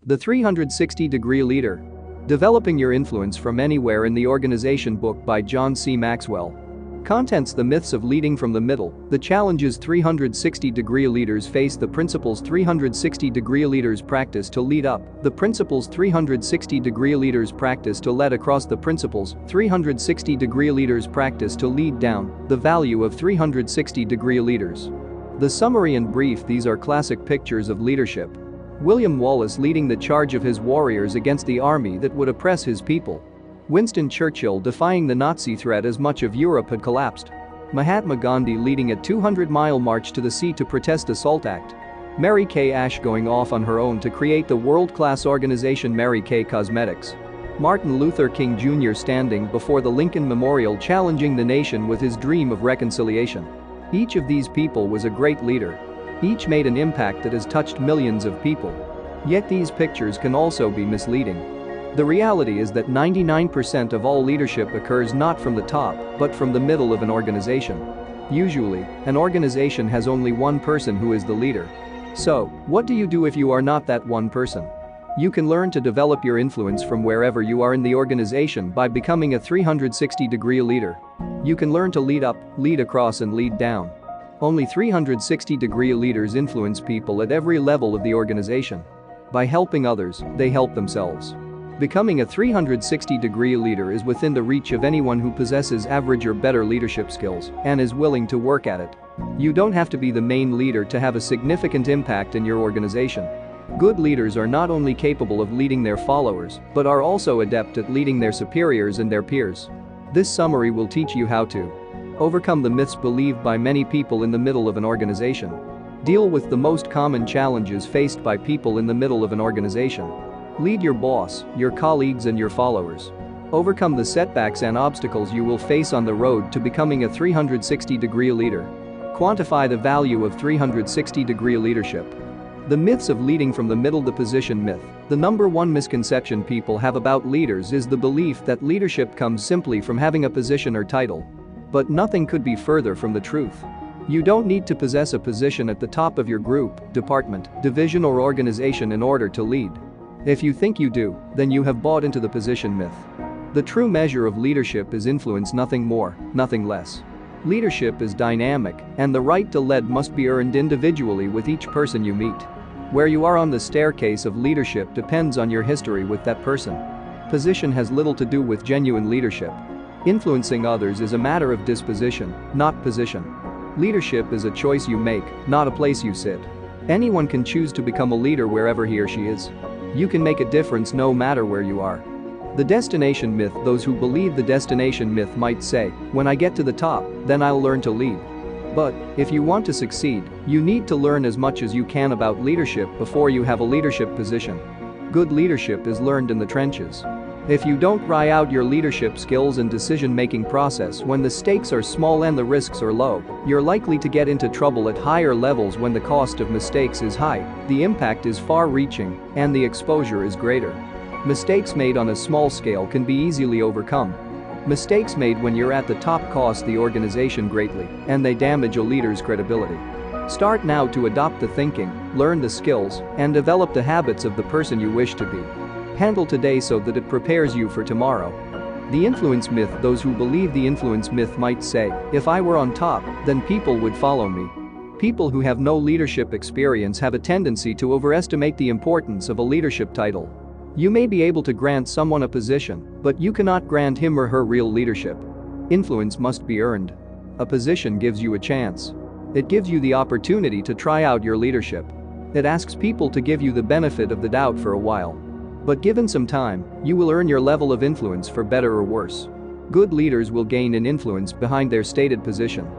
The 360-Degree Leader. Developing Your Influence from Anywhere in the Organization book by John C. Maxwell. Contents: the myths of leading from the middle, the challenges 360-degree leaders face, the principles 360-degree leaders practice to lead up, the principles 360-degree leaders practice to lead across, the principles 360-degree leaders practice to lead down, the value of 360-degree leaders. The summary and brief: these are classic pictures of leadership. William Wallace leading the charge of his warriors against the army that would oppress his people. Winston Churchill defying the Nazi threat as much of Europe had collapsed. Mahatma Gandhi leading a 200-mile march to the sea to protest the SALT Act. Mary Kay Ash going off on her own to create the world-class organization Mary Kay Cosmetics. Martin Luther King Jr. standing before the Lincoln Memorial challenging the nation with his dream of reconciliation. Each of these people was a great leader. Each made an impact that has touched millions of people. Yet these pictures can also be misleading. The reality is that 99% of all leadership occurs not from the top, but from the middle of an organization. Usually, an organization has only one person who is the leader. So, what do you do if you are not that one person? You can learn to develop your influence from wherever you are in the organization by becoming a 360-degree leader. You can learn to lead up, lead across, and lead down. Only 360-degree leaders influence people at every level of the organization. By helping others, they help themselves. Becoming a 360-degree leader is within the reach of anyone who possesses average or better leadership skills and is willing to work at it. You don't have to be the main leader to have a significant impact in your organization. Good leaders are not only capable of leading their followers, but are also adept at leading their superiors and their peers. This summary will teach you how to overcome the myths believed by many people in the middle of an organization. Deal with the most common challenges faced by people in the middle of an organization. Lead your boss, your colleagues, and your followers. Overcome the setbacks and obstacles you will face on the road to becoming a 360-degree leader. Quantify the value of 360-degree leadership. The myths of leading from the middle. The position myth. The number one misconception people have about leaders is the belief that leadership comes simply from having a position or title. But nothing could be further from the truth. You don't need to possess a position at the top of your group, department, division, or organization in order to lead. If you think you do, then you have bought into the position myth. The true measure of leadership is influence, nothing more, nothing less. Leadership is dynamic, and the right to lead must be earned individually with each person you meet. Where you are on the staircase of leadership depends on your history with that person. Position has little to do with genuine leadership. Influencing others is a matter of disposition, not position. Leadership is a choice you make, not a place you sit. Anyone can choose to become a leader wherever he or she is. You can make a difference no matter where you are. The destination myth. Those who believe the destination myth might say, when I get to the top, then I'll learn to lead. But, if you want to succeed, you need to learn as much as you can about leadership before you have a leadership position. Good leadership is learned in the trenches. If you don't try out your leadership skills and decision-making process when the stakes are small and the risks are low, you're likely to get into trouble at higher levels when the cost of mistakes is high, the impact is far-reaching, and the exposure is greater. Mistakes made on a small scale can be easily overcome. Mistakes made when you're at the top cost the organization greatly, and they damage a leader's credibility. Start now to adopt the thinking, learn the skills, and develop the habits of the person you wish to be. Handle today so that it prepares you for tomorrow. The influence myth. Those who believe the influence myth might say, if I were on top, then people would follow me. People who have no leadership experience have a tendency to overestimate the importance of a leadership title. You may be able to grant someone a position, but you cannot grant him or her real leadership. Influence must be earned. A position gives you a chance. It gives you the opportunity to try out your leadership. It asks people to give you the benefit of the doubt for a while. But given some time, you will earn your level of influence for better or worse. Good leaders will gain in influence behind their stated position.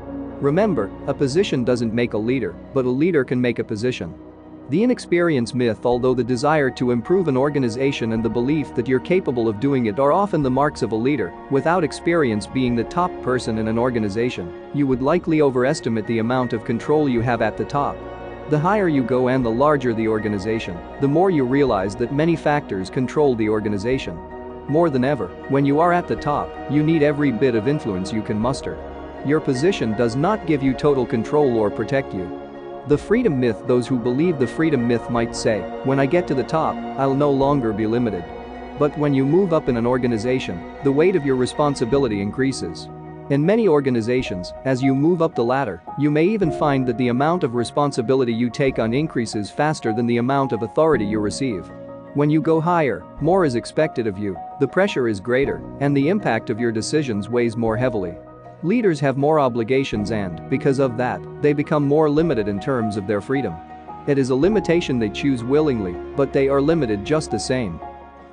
Remember, a position doesn't make a leader, but a leader can make a position. The inexperience myth. Although the desire to improve an organization and the belief that you're capable of doing it are often the marks of a leader, without experience being the top person in an organization, you would likely overestimate the amount of control you have at the top. The higher you go and the larger the organization, the more you realize that many factors control the organization. More than ever, when you are at the top, you need every bit of influence you can muster. Your position does not give you total control or protect you. The freedom myth. Those who believe the freedom myth might say, when I get to the top, I'll no longer be limited. But when you move up in an organization, the weight of your responsibility increases. In many organizations, as you move up the ladder, you may even find that the amount of responsibility you take on increases faster than the amount of authority you receive. When you go higher, more is expected of you, the pressure is greater, and the impact of your decisions weighs more heavily. Leaders have more obligations and, because of that, they become more limited in terms of their freedom. It is a limitation they choose willingly, but they are limited just the same.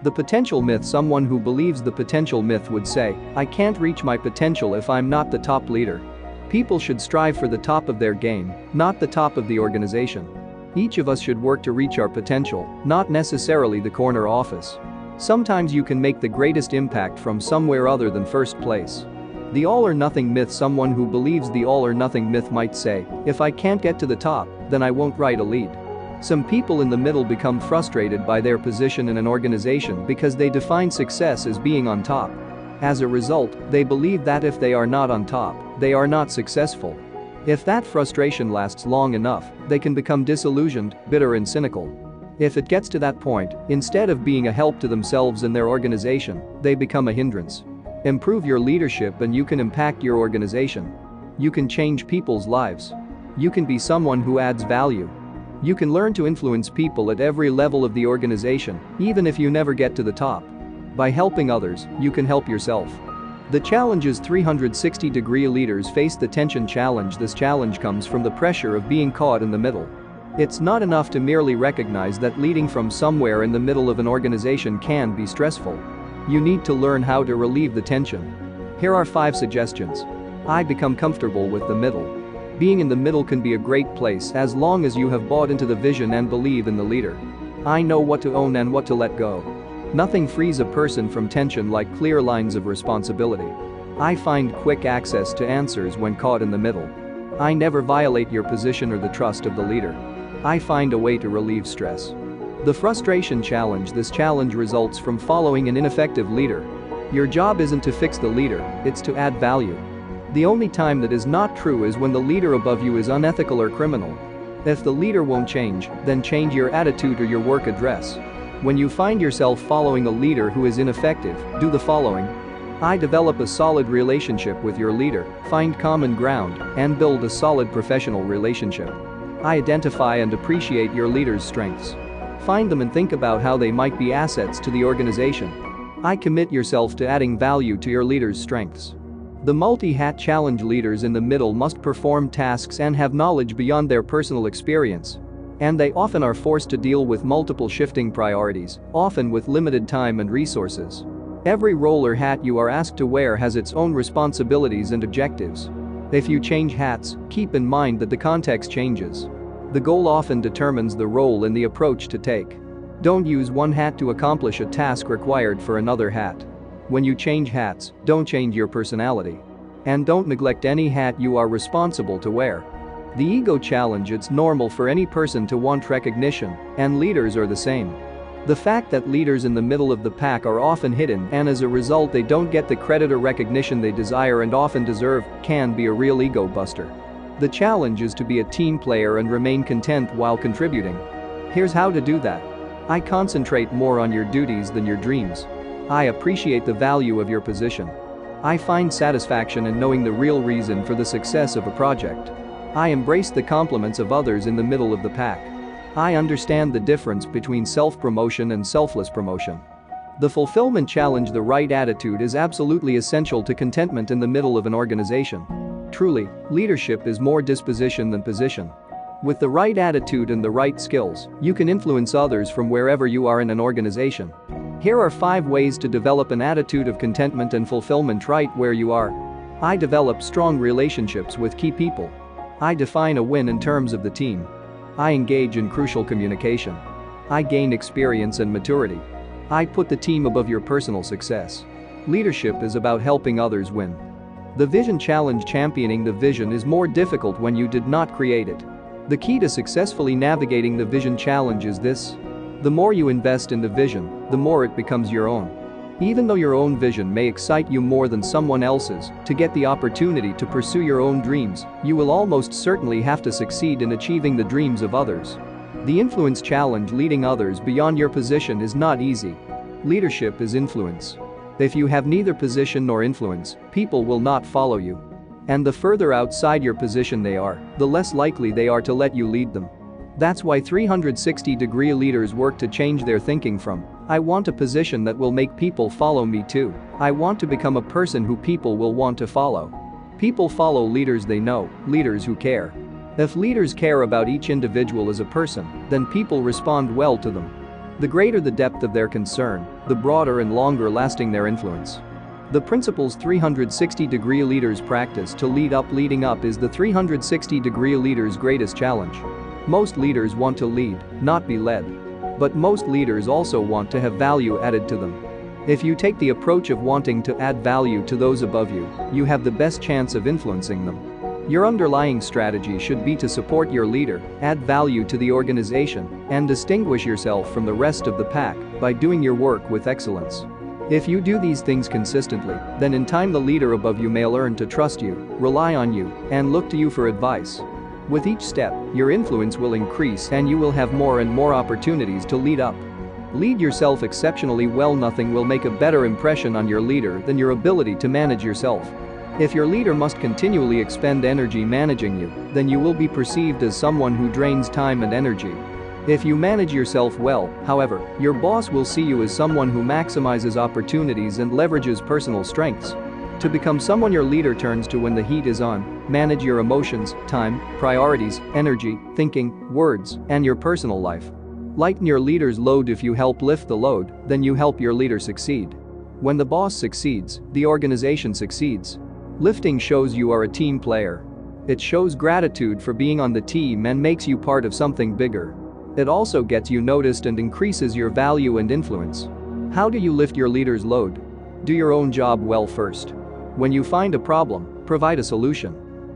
The potential myth. Someone who believes the potential myth would say, I can't reach my potential if I'm not the top leader. People should strive for the top of their game, not the top of the organization. Each of us should work to reach our potential, not necessarily the corner office. Sometimes you can make the greatest impact from somewhere other than first place. The all or nothing myth. Someone who believes the all or nothing myth might say, if I can't get to the top, then I won't write a lead. Some people in the middle become frustrated by their position in an organization because they define success as being on top. As a result, they believe that if they are not on top, they are not successful. If that frustration lasts long enough, they can become disillusioned, bitter and cynical. If it gets to that point, instead of being a help to themselves and their organization, they become a hindrance. Improve your leadership and you can impact your organization. You can change people's lives. You can be someone who adds value. You can learn to influence people at every level of the organization, even if you never get to the top. By helping others, you can help yourself. The challenge is 360-degree leaders face the tension challenge. This challenge comes from the pressure of being caught in the middle. It's not enough to merely recognize that leading from somewhere in the middle of an organization can be stressful. You need to learn how to relieve the tension. Here are 5 suggestions. I become comfortable with the middle. Being in the middle can be a great place as long as you have bought into the vision and believe in the leader. I know what to own and what to let go. Nothing frees a person from tension like clear lines of responsibility. I find quick access to answers when caught in the middle. I never violate your position or the trust of the leader. I find a way to relieve stress. The frustration challenge. This challenge results from following an ineffective leader. Your job isn't to fix the leader, it's to add value. The only time that is not true is when the leader above you is unethical or criminal. If the leader won't change, then change your attitude or your work address. When you find yourself following a leader who is ineffective, do the following. I develop a solid relationship with your leader, find common ground, and build a solid professional relationship. I identify and appreciate your leader's strengths. Find them and think about how they might be assets to the organization. I commit yourself to adding value to your leader's strengths. The multi-hat challenge. Leaders in the middle must perform tasks and have knowledge beyond their personal experience. And they often are forced to deal with multiple shifting priorities, often with limited time and resources. Every role or hat you are asked to wear has its own responsibilities and objectives. If you change hats, keep in mind that the context changes. The goal often determines the role and the approach to take. Don't use one hat to accomplish a task required for another hat. When you change hats, don't change your personality. And don't neglect any hat you are responsible to wear. The ego challenge. It's normal for any person to want recognition, and leaders are the same. The fact that leaders in the middle of the pack are often hidden and as a result they don't get the credit or recognition they desire and often deserve can be a real ego buster. The challenge is to be a team player and remain content while contributing. Here's how to do that. I concentrate more on your duties than your dreams. I appreciate the value of your position. I find satisfaction in knowing the real reason for the success of a project. I embrace the compliments of others in the middle of the pack. I understand the difference between self-promotion and selfless promotion. The fulfillment challenge. The right attitude is absolutely essential to contentment in the middle of an organization. Truly, leadership is more disposition than position. With the right attitude and the right skills, you can influence others from wherever you are in an organization. Here are 5 ways to develop an attitude of contentment and fulfillment right where you are. I develop strong relationships with key people. I define a win in terms of the team. I engage in crucial communication. I gain experience and maturity. I put the team above your personal success. Leadership is about helping others win. The vision challenge. Championing the vision is more difficult when you did not create it. The key to successfully navigating the vision challenge is this. The more you invest in the vision, the more it becomes your own. Even though your own vision may excite you more than someone else's, to get the opportunity to pursue your own dreams, you will almost certainly have to succeed in achieving the dreams of others. The influence challenge: leading others beyond your position is not easy. Leadership is influence. If you have neither position nor influence, people will not follow you. And the further outside your position they are, the less likely they are to let you lead them. That's why 360-degree leaders work to change their thinking from, "I want a position that will make people follow me," to, "I want to become a person who people will want to follow." People follow leaders they know, leaders who care. If leaders care about each individual as a person, then people respond well to them. The greater the depth of their concern, the broader and longer lasting their influence. The principles 360-degree leaders practice to lead up. Leading up is the 360-degree leader's greatest challenge. Most leaders want to lead, not be led. But most leaders also want to have value added to them. If you take the approach of wanting to add value to those above you, you have the best chance of influencing them. Your underlying strategy should be to support your leader, add value to the organization, and distinguish yourself from the rest of the pack by doing your work with excellence. If you do these things consistently, then in time the leader above you may learn to trust you, rely on you, and look to you for advice. With each step, your influence will increase and you will have more and more opportunities to lead up. Lead yourself exceptionally well. Nothing will make a better impression on your leader than your ability to manage yourself. If your leader must continually expend energy managing you, then you will be perceived as someone who drains time and energy. If you manage yourself well, however, your boss will see you as someone who maximizes opportunities and leverages personal strengths. To become someone your leader turns to when the heat is on, manage your emotions, time, priorities, energy, thinking, words, and your personal life. Lighten your leader's load. If you help lift the load, then you help your leader succeed. When the boss succeeds, the organization succeeds. Lifting shows you are a team player. It shows gratitude for being on the team and makes you part of something bigger. It also gets you noticed and increases your value and influence. How do you lift your leader's load? Do your own job well first. When you find a problem, provide a solution.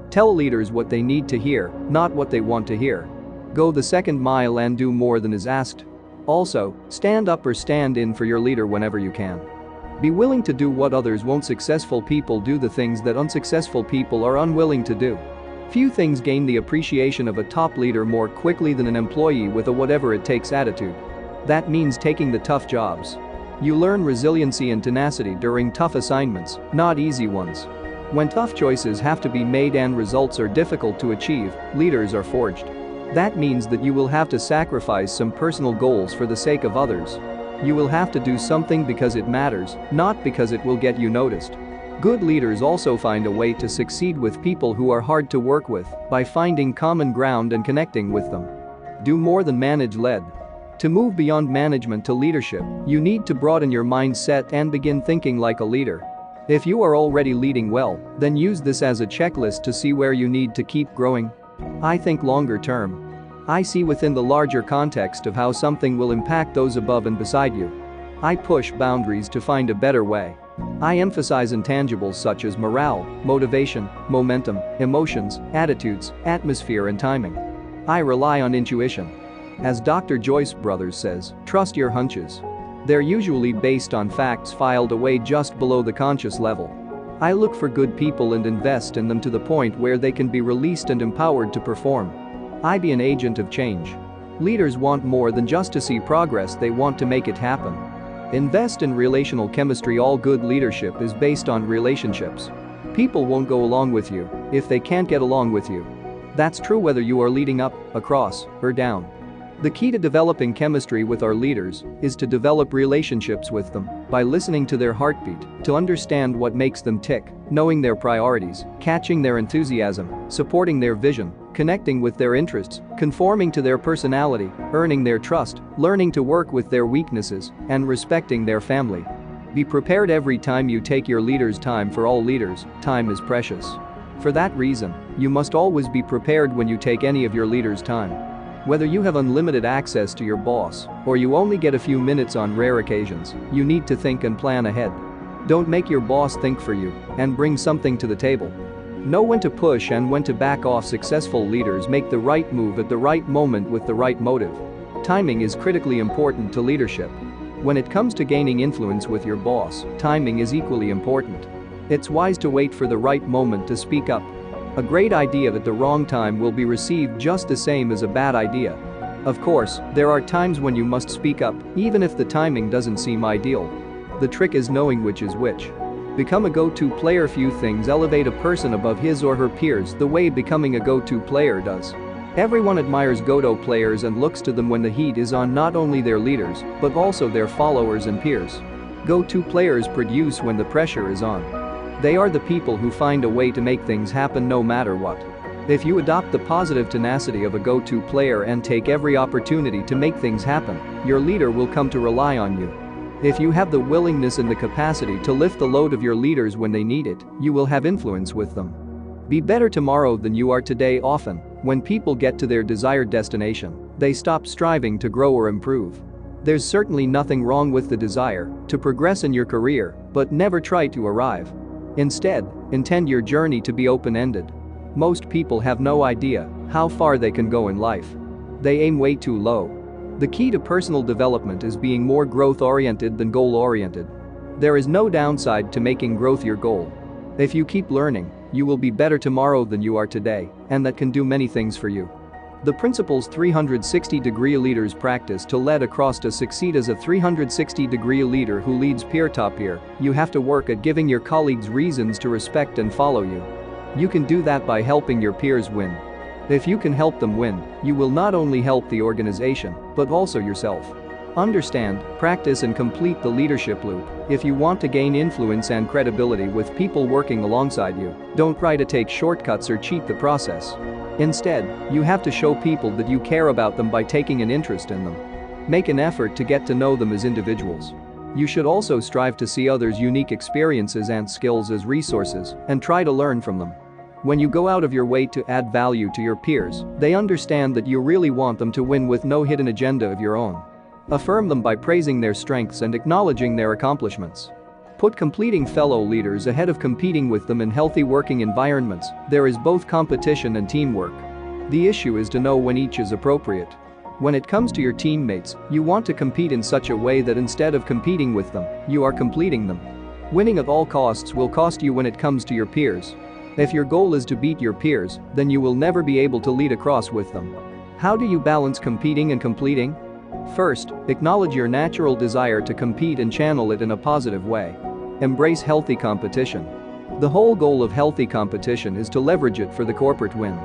Tell leaders what they need to hear, not what they want to hear. Go the second mile and do more than is asked. Also, stand up or stand in for your leader whenever you can. Be willing to do what others won't. Successful people do the things that unsuccessful people are unwilling to do. Few things gain the appreciation of a top leader more quickly than an employee with a whatever-it-takes attitude. That means taking the tough jobs. You learn resiliency and tenacity during tough assignments, not easy ones. When tough choices have to be made and results are difficult to achieve, leaders are forged. That means that you will have to sacrifice some personal goals for the sake of others. You will have to do something because it matters, not because it will get you noticed. Good leaders also find a way to succeed with people who are hard to work with by finding common ground and connecting with them. Do more than manage. Lead. To move beyond management to leadership, you need to broaden your mindset and begin thinking like a leader. If you are already leading well, then use this as a checklist to see where you need to keep growing. I think longer term. I see within the larger context of how something will impact those above and beside you. I push boundaries to find a better way. I emphasize intangibles such as morale, motivation, momentum, emotions, attitudes, atmosphere, and timing. I rely on intuition. As Dr. Joyce Brothers says, trust your hunches. They're usually based on facts filed away just below the conscious level. I look for good people and invest in them to the point where they can be released and empowered to perform. I be an agent of change. Leaders want more than just to see progress, they want to make it happen. Invest in relational chemistry. All good leadership is based on relationships. People won't go along with you if they can't get along with you. That's true whether you are leading up, across, or down. The key to developing chemistry with our leaders is to develop relationships with them by listening to their heartbeat, to understand what makes them tick, knowing their priorities, catching their enthusiasm, supporting their vision, connecting with their interests, conforming to their personality, earning their trust, learning to work with their weaknesses, and respecting their family. Be prepared every time you take your leader's time. For all leaders, time is precious. For that reason, you must always be prepared when you take any of your leader's time. Whether you have unlimited access to your boss or you only get a few minutes on rare occasions, you need to think and plan ahead. Don't make your boss think for you and bring something to the table. Know when to push and when to back off. Successful leaders make the right move at the right moment with the right motive. Timing is critically important to leadership. When it comes to gaining influence with your boss, timing is equally important. It's wise to wait for the right moment to speak up. A great idea at the wrong time will be received just the same as a bad idea. Of course, there are times when you must speak up, even if the timing doesn't seem ideal. The trick is knowing which is which. Become a go-to player. Few things elevate a person above his or her peers the way becoming a go-to player does. Everyone admires go-to players and looks to them when the heat is on, not only their leaders, but also their followers and peers. Go-to players produce when the pressure is on. They are the people who find a way to make things happen no matter what. If you adopt the positive tenacity of a go-to player and take every opportunity to make things happen, your leader will come to rely on you. If you have the willingness and the capacity to lift the load of your leaders when they need it, you will have influence with them. Be better tomorrow than you are today. Often, when people get to their desired destination, they stop striving to grow or improve. There's certainly nothing wrong with the desire to progress in your career, but never try to arrive. Instead, intend your journey to be open-ended. Most people have no idea how far they can go in life. They aim way too low. The key to personal development is being more growth-oriented than goal-oriented. There is no downside to making growth your goal. If you keep learning, you will be better tomorrow than you are today, and that can do many things for you. The principles 360-degree leaders practice to lead across to succeed. As a 360-degree leader who leads peer-to-peer, you have to work at giving your colleagues reasons to respect and follow you. You can do that by helping your peers win. If you can help them win, you will not only help the organization, but also yourself. Understand, practice and complete the leadership loop. If you want to gain influence and credibility with people working alongside you, don't try to take shortcuts or cheat the process. Instead, you have to show people that you care about them by taking an interest in them. Make an effort to get to know them as individuals. You should also strive to see others' unique experiences and skills as resources and try to learn from them. When you go out of your way to add value to your peers, they understand that you really want them to win with no hidden agenda of your own. Affirm them by praising their strengths and acknowledging their accomplishments. Put completing fellow leaders ahead of competing with them in healthy working environments. There is both competition and teamwork. The issue is to know when each is appropriate. When it comes to your teammates, you want to compete in such a way that instead of competing with them, you are completing them. Winning at all costs will cost you when it comes to your peers. If your goal is to beat your peers, then you will never be able to lead across with them. How do you balance competing and completing? First, acknowledge your natural desire to compete and channel it in a positive way. Embrace healthy competition. The whole goal of healthy competition is to leverage it for the corporate win.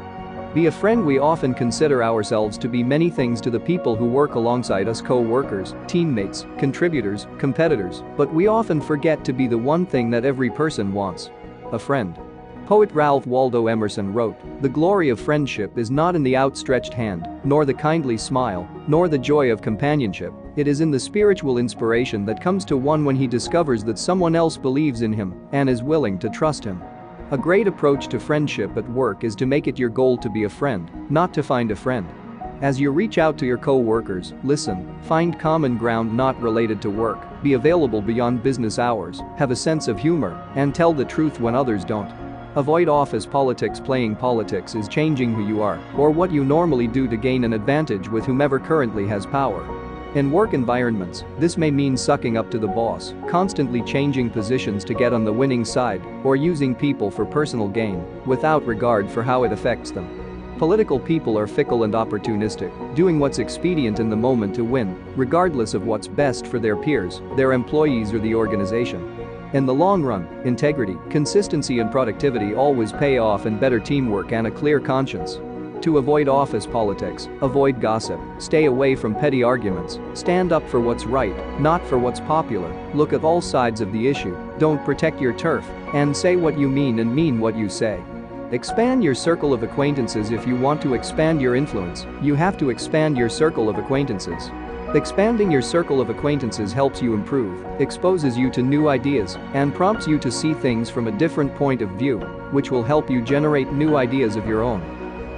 Be a friend. We often consider ourselves to be many things to the people who work alongside us: co-workers, teammates, contributors, competitors, but we often forget to be the one thing that every person wants: a friend. Poet Ralph Waldo Emerson wrote, "The glory of friendship is not in the outstretched hand, nor the kindly smile, nor the joy of companionship. It is in the spiritual inspiration that comes to one when he discovers that someone else believes in him and is willing to trust him." A great approach to friendship at work is to make it your goal to be a friend, not to find a friend. As you reach out to your co-workers, listen, find common ground not related to work, be available beyond business hours, have a sense of humor, and tell the truth when others don't. Avoid office politics. Playing politics is changing who you are or what you normally do to gain an advantage with whomever currently has power. In work environments, this may mean sucking up to the boss, constantly changing positions to get on the winning side, or using people for personal gain without regard for how it affects them. Political people are fickle and opportunistic, doing what's expedient in the moment to win, regardless of what's best for their peers, their employees, or the organization. In the long run, integrity, consistency and productivity always pay off in better teamwork and a clear conscience. To avoid office politics, avoid gossip, stay away from petty arguments, stand up for what's right, not for what's popular, look at all sides of the issue, don't protect your turf, and say what you mean and mean what you say. Expand your circle of acquaintances. If you want to expand your influence, you have to expand your circle of acquaintances. Expanding your circle of acquaintances helps you improve, exposes you to new ideas, and prompts you to see things from a different point of view, which will help you generate new ideas of your own.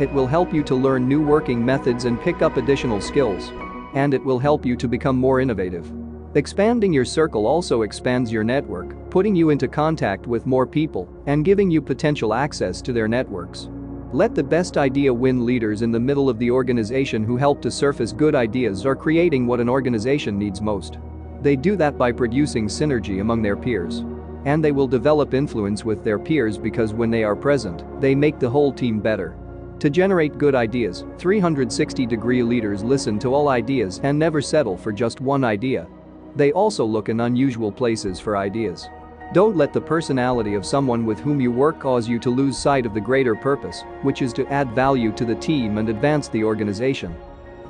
It will help you to learn new working methods and pick up additional skills. And it will help you to become more innovative. Expanding your circle also expands your network, putting you into contact with more people and giving you potential access to their networks. Let the best idea win. Leaders in the middle of the organization who help to surface good ideas are creating what an organization needs most. They do that by producing synergy among their peers. And they will develop influence with their peers because when they are present, they make the whole team better. To generate good ideas, 360-degree leaders listen to all ideas and never settle for just one idea. They also look in unusual places for ideas. Don't let the personality of someone with whom you work cause you to lose sight of the greater purpose, which is to add value to the team and advance the organization.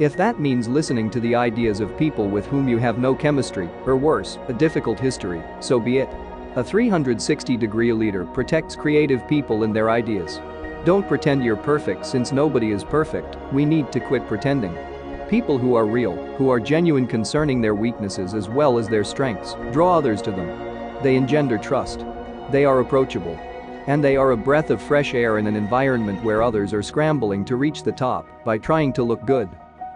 If that means listening to the ideas of people with whom you have no chemistry, or worse, a difficult history, so be it. A 360-degree leader protects creative people and their ideas. Don't pretend you're perfect since nobody is perfect, we need to quit pretending. People who are real, who are genuine concerning their weaknesses as well as their strengths, draw others to them. They engender trust. They are approachable. And they are a breath of fresh air in an environment where others are scrambling to reach the top by trying to look good.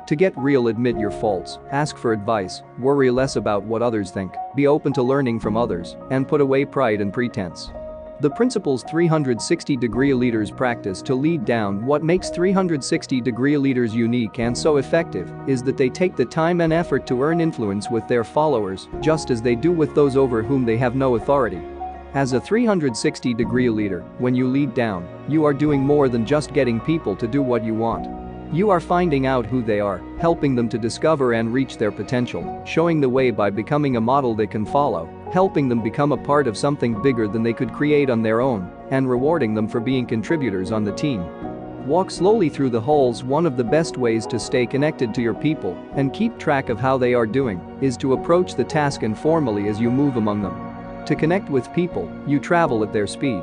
To get real, admit your faults, ask for advice, worry less about what others think, be open to learning from others, and put away pride and pretense. The principles 360-degree leaders practice to lead down. What makes 360-degree leaders unique and so effective is that they take the time and effort to earn influence with their followers, just as they do with those over whom they have no authority. As a 360-degree leader, when you lead down, you are doing more than just getting people to do what you want. You are finding out who they are, helping them to discover and reach their potential, showing the way by becoming a model they can follow, helping them become a part of something bigger than they could create on their own, and rewarding them for being contributors on the team. Walk slowly through the halls. One of the best ways to stay connected to your people and keep track of how they are doing is to approach the task informally as you move among them. To connect with people, you travel at their speed.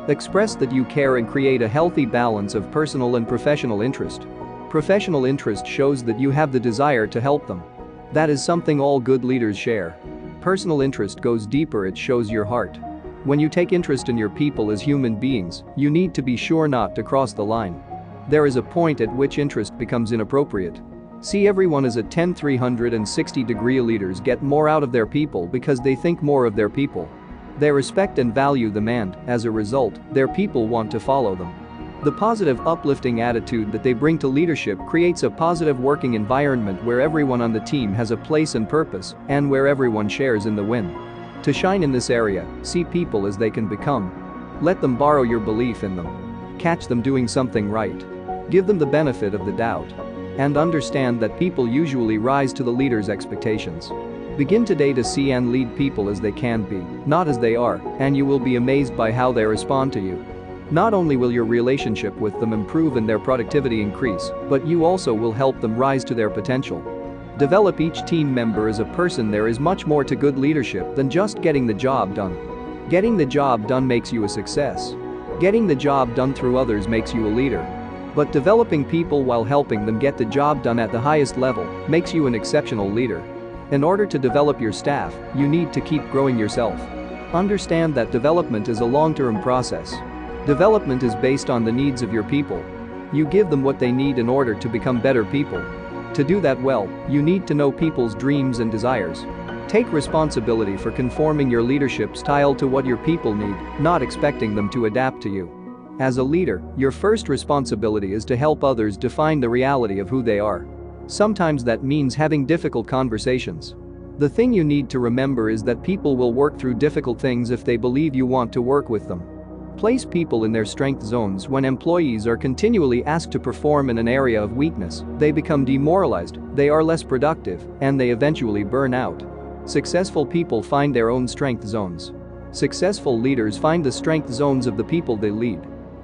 Express that you care and create a healthy balance of personal and professional interest. Professional interest shows that you have the desire to help them. That is something all good leaders share. Personal interest goes deeper, it shows your heart. When you take interest in your people as human beings, you need to be sure not to cross the line. There is a point at which interest becomes inappropriate. See everyone as a 360-degree leaders get more out of their people because they think more of their people. They respect and value them, and, as a result, their people want to follow them. The positive, uplifting attitude that they bring to leadership creates a positive working environment where everyone on the team has a place and purpose, and where everyone shares in the win. To shine in this area, see people as they can become. Let them borrow your belief in them. Catch them doing something right. Give them the benefit of the doubt. And understand that people usually rise to the leader's expectations. Begin today to see and lead people as they can be, not as they are, and you will be amazed by how they respond to you. Not only will your relationship with them improve and their productivity increase, but you also will help them rise to their potential. Develop each team member as a person. There is much more to good leadership than just getting the job done. Getting the job done makes you a success. Getting the job done through others makes you a leader. But developing people while helping them get the job done at the highest level makes you an exceptional leader. In order to develop your staff, you need to keep growing yourself. Understand that development is a long-term process. Development is based on the needs of your people. You give them what they need in order to become better people. To do that well, you need to know people's dreams and desires. Take responsibility for conforming your leadership style to what your people need, not expecting them to adapt to you. As a leader, your first responsibility is to help others define the reality of who they are. Sometimes that means having difficult conversations. The thing you need to remember is that people will work through difficult things if they believe you want to work with them. Place people in their strength zones. When employees are continually asked to perform in an area of weakness, they become demoralized, they are less productive, and they eventually burn out. Successful people find their own strength zones. Successful leaders find the strength zones of the people they lead.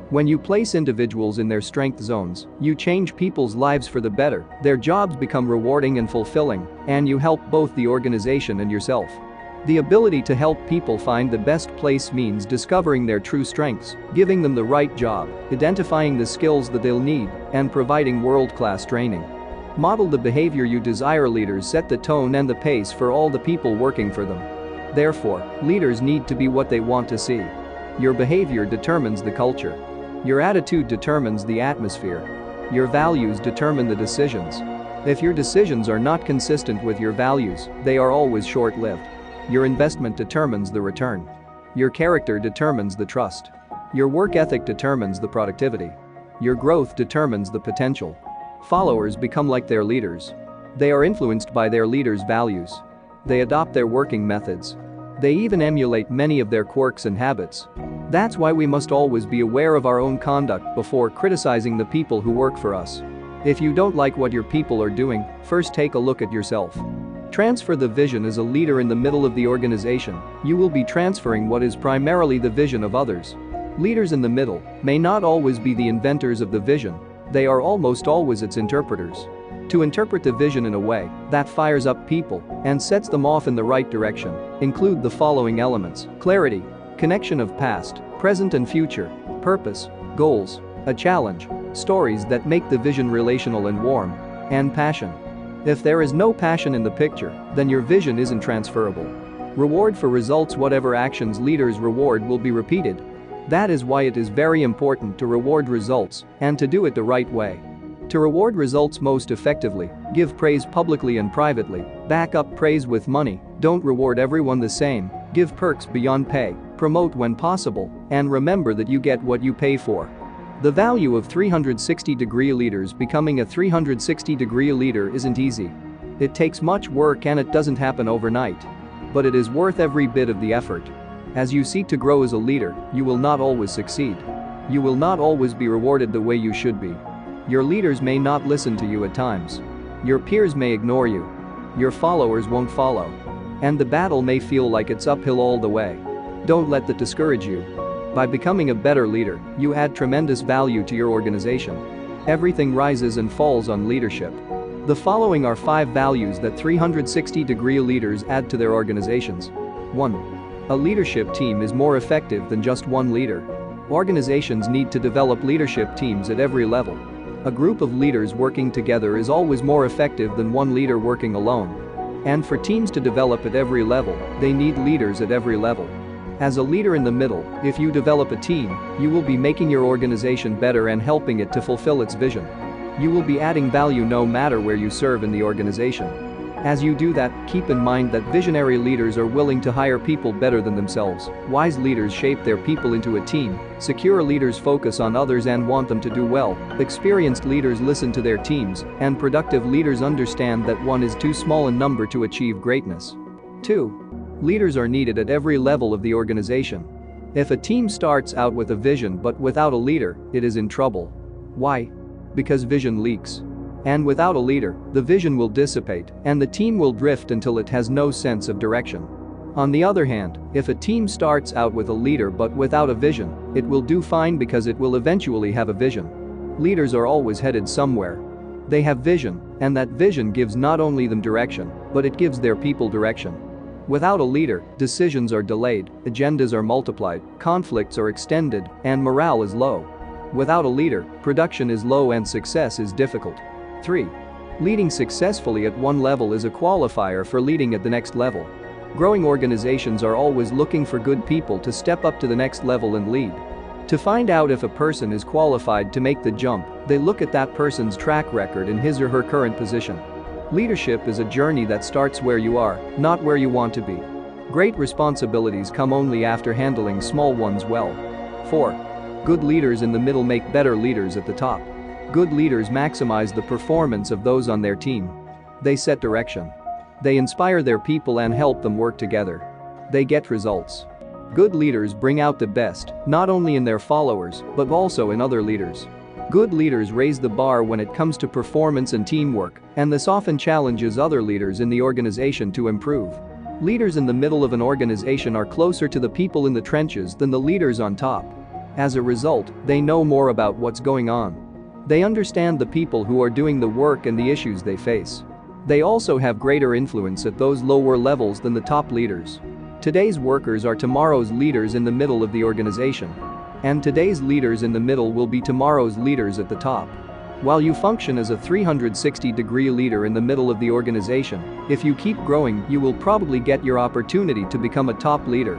When you place individuals in their strength zones, you change people's lives for the better, their jobs become rewarding and fulfilling, and you help both the organization and yourself. The ability to help people find the best place means discovering their true strengths, giving them the right job, identifying the skills that they'll need, and providing world-class training. Model the behavior you desire. Leaders set the tone and the pace for all the people working for them. Therefore, leaders need to be what they want to see. Your behavior determines the culture. Your attitude determines the atmosphere. Your values determine the decisions. If your decisions are not consistent with your values, they are always short-lived. Your investment determines the return. Your character determines the trust. Your work ethic determines the productivity. Your growth determines the potential. Followers become like their leaders. They are influenced by their leaders' values. They adopt their working methods. They even emulate many of their quirks and habits. That's why we must always be aware of our own conduct before criticizing the people who work for us. If you don't like what your people are doing, first take a look at yourself. Transfer the vision. As a leader in the middle of the organization, you will be transferring what is primarily the vision of others. Leaders in the middle may not always be the inventors of the vision, they are almost always its interpreters. To interpret the vision in a way that fires up people and sets them off in the right direction include the following elements: clarity, connection of past, present and future, purpose, goals, a challenge, stories that make the vision relational and warm, and passion. If there is no passion in the picture, then your vision isn't transferable. Reward for results. Whatever actions leaders reward will be repeated. That is why it is very important to reward results and to do it the right way. To reward results most effectively, give praise publicly and privately, back up praise with money, don't reward everyone the same, give perks beyond pay, promote when possible, and remember that you get what you pay for. The value of 360-degree leaders. Becoming a 360-degree leader isn't easy. It takes much work and it doesn't happen overnight. But it is worth every bit of the effort. As you seek to grow as a leader, you will not always succeed. You will not always be rewarded the way you should be. Your leaders may not listen to you at times. Your peers may ignore you. Your followers won't follow. And the battle may feel like it's uphill all the way. Don't let that discourage you. By becoming a better leader, you add tremendous value to your organization. Everything rises and falls on leadership. The following are 5 values that 360-degree leaders add to their organizations. 1. A leadership team is more effective than just one leader. Organizations need to develop leadership teams at every level. A group of leaders working together is always more effective than one leader working alone. And for teams to develop at every level, they need leaders at every level. As a leader in the middle, if you develop a team, you will be making your organization better and helping it to fulfill its vision. You will be adding value no matter where you serve in the organization. As you do that, keep in mind that visionary leaders are willing to hire people better than themselves. Wise leaders shape their people into a team. Secure leaders focus on others and want them to do well. Experienced leaders listen to their teams, and productive leaders understand that one is too small a number to achieve greatness. 2. Leaders are needed at every level of the organization. If a team starts out with a vision but without a leader, it is in trouble. Why? Because vision leaks. And without a leader, the vision will dissipate and the team will drift until it has no sense of direction. On the other hand, if a team starts out with a leader but without a vision, it will do fine because it will eventually have a vision. Leaders are always headed somewhere. They have vision, and that vision gives not only them direction, but it gives their people direction. Without a leader, decisions are delayed, agendas are multiplied, conflicts are extended, and morale is low. Without a leader, production is low and success is difficult. 3. Leading successfully at one level is a qualifier for leading at the next level. Growing organizations are always looking for good people to step up to the next level and lead. To find out if a person is qualified to make the jump, they look at that person's track record in his or her current position. Leadership is a journey that starts where you are, not where you want to be. Great responsibilities come only after handling small ones well. 4. Good leaders in the middle make better leaders at the top. Good leaders maximize the performance of those on their team. They set direction. They inspire their people and help them work together. They get results. Good leaders bring out the best, not only in their followers, but also in other leaders. Good leaders raise the bar when it comes to performance and teamwork, and this often challenges other leaders in the organization to improve. Leaders in the middle of an organization are closer to the people in the trenches than the leaders on top. As a result, they know more about what's going on. They understand the people who are doing the work and the issues they face. They also have greater influence at those lower levels than the top leaders. Today's workers are tomorrow's leaders in the middle of the organization. And today's leaders in the middle will be tomorrow's leaders at the top. While you function as a 360-degree leader in the middle of the organization, if you keep growing, you will probably get your opportunity to become a top leader.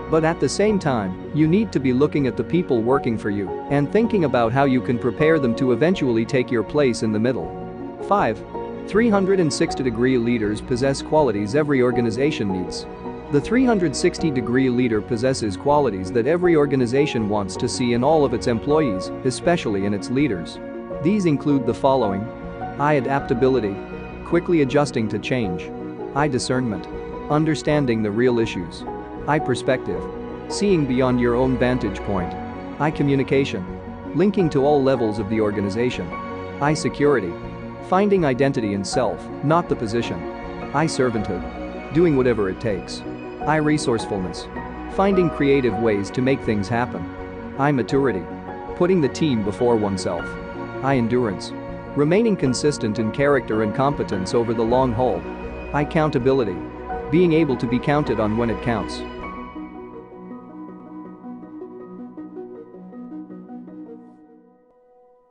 But at the same time, you need to be looking at the people working for you and thinking about how you can prepare them to eventually take your place in the middle. 5. 360-degree leaders possess qualities every organization needs. The 360-degree leader possesses qualities that every organization wants to see in all of its employees, especially in its leaders. These include the following: I adaptability, quickly adjusting to change. I discernment, Understanding the real issues. I. Perspective. Seeing beyond your own vantage point. I. Communication. Linking to all levels of the organization. I. Security. Finding identity in self, not the position. I. Servanthood. Doing whatever it takes. I. Resourcefulness. Finding creative ways to make things happen. I. Maturity. Putting the team before oneself. I. Endurance. Remaining consistent in character and competence over the long haul. I. Accountability. Being able to be counted on when it counts.